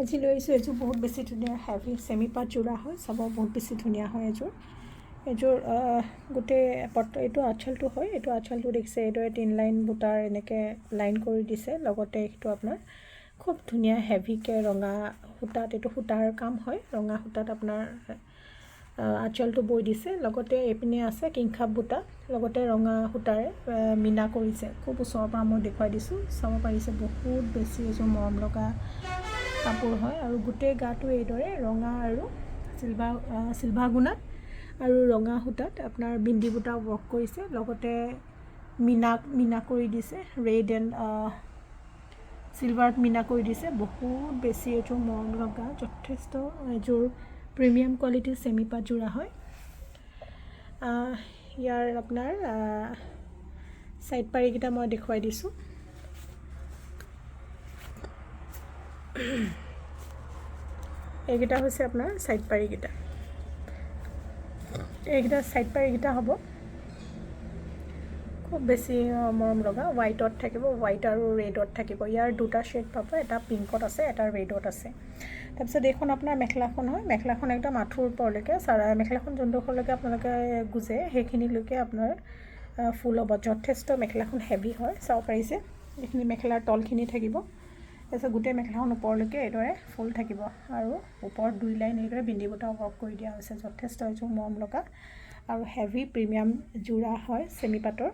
আজি লৈ আহিছোঁ এযোৰ বহুত বেছি ধুনীয়া হেভি চেমিপাত জোৰা হয়, চাব বহুত বেছি ধুনীয়া হয় এযোৰ গোটেই এইটো আঁচলটো হয়, এইটো আঁচলটো দেখিছে এইদৰে 3 লাইন বুটাৰ এনেকৈ লাইন কৰি দিছে, লগতে এইটো আপোনাৰ খুব ধুনীয়া হেভিকৈ ৰঙা সূতাত, এইটো সূতাৰ কাম হয়, ৰঙা সূতাত আপোনাৰ আঁচলটো বৈ দিছে, লগতে এইপিনে আছে কিংখাপ বুটা, লগতে ৰঙা সূতাৰে মীনা কৰিছে। খুব ওচৰৰ পৰা মই দেখুৱাই দিছোঁ, চাব পাৰিছে বহুত বেছি এযোৰ মৰম লগা কাপোৰ হয়। আৰু গোটেই গাটো এইদৰে ৰঙা আৰু চিলভাৰ গুণাত আৰু ৰঙা সূতাত আপোনাৰ বিন্দি বুটা ৱৰ্ক কৰিছে, লগতে মীনা কৰি দিছে, ৰেড এণ্ড চিলভাৰত মীনা কৰি দিছে। বহুত বেছি এযোৰ মৰম লগা, যথেষ্ট এযোৰ প্ৰিমিয়াম কোৱালিটিৰ চেমিপাত জোৰা হয়। ইয়াৰ আপোনাৰ ছাইড পাৰিকেইটা মই দেখুৱাই দিছোঁ। এইকেইটা হৈছে আপোনাৰ ছাইড পাৰিকেইটা, এইকেইটা ছাইড পাৰিকেইটা হ'ব খুব বেছি মৰম লগা, হোৱাইটত থাকিব, হোৱাইট আৰু ৰেডত থাকিব। ইয়াৰ দুটা শ্বেড পাব, এটা পিংকত আছে, এটা ৰেডত আছে। তাৰপিছত এইখন আপোনাৰ মেখেলাখন হয়, মেখেলাখন একদম আঁঠুৰ ওপৰলৈকে, মেখেলাখন যোনডোখৰলৈকে আপোনালোকে গুজে সেইখিনিলৈকে আপোনাৰ ফুল হ'ব। যথেষ্ট মেখেলাখন হেভি হয়, চাব পাৰিছে এইখিনি মেখেলাৰ তলখিনি থাকিব, তাৰপিছত গোটেই মেখেলাখন ওপৰলৈকে এইদৰে ফুল থাকিব, আৰু ওপৰত 2 লাইন এইদৰে বিন্দি বুটা ৱৰ্ক কৰি দিয়া হৈছে। যথেষ্ট এযোৰ মৰম লগা আৰু হেভি প্ৰিমিয়াম জোৰা হয় চেমিপাতৰ।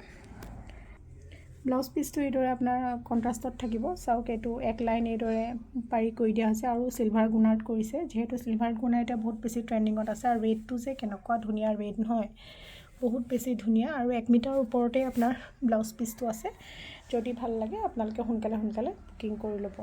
ব্লাউজ পিচটো এইদৰে আপোনাৰ কণ্ট্ৰাষ্টত থাকিব, চাওক এইটো 1 লাইন এইদৰে পাৰি কৰি দিয়া হৈছে আৰু চিলভাৰ গুণাৰত কৰিছে, যিহেতু চিলভাৰ গুণাৰ এতিয়া বহুত বেছি ট্ৰেণ্ডিঙত আছে। আৰু ৰেডটো যে কেনেকুৱা ধুনীয়া ৰেড নহয়, বহুত বেছি ধুনীয়া। আৰু 1 মিটাৰ ওপৰতে আপোনাৰ ব্লাউজ পিচটো আছে। যদি ভাল লাগে আপোনালোকে সোনকালে বুকিং কৰি ল'ব।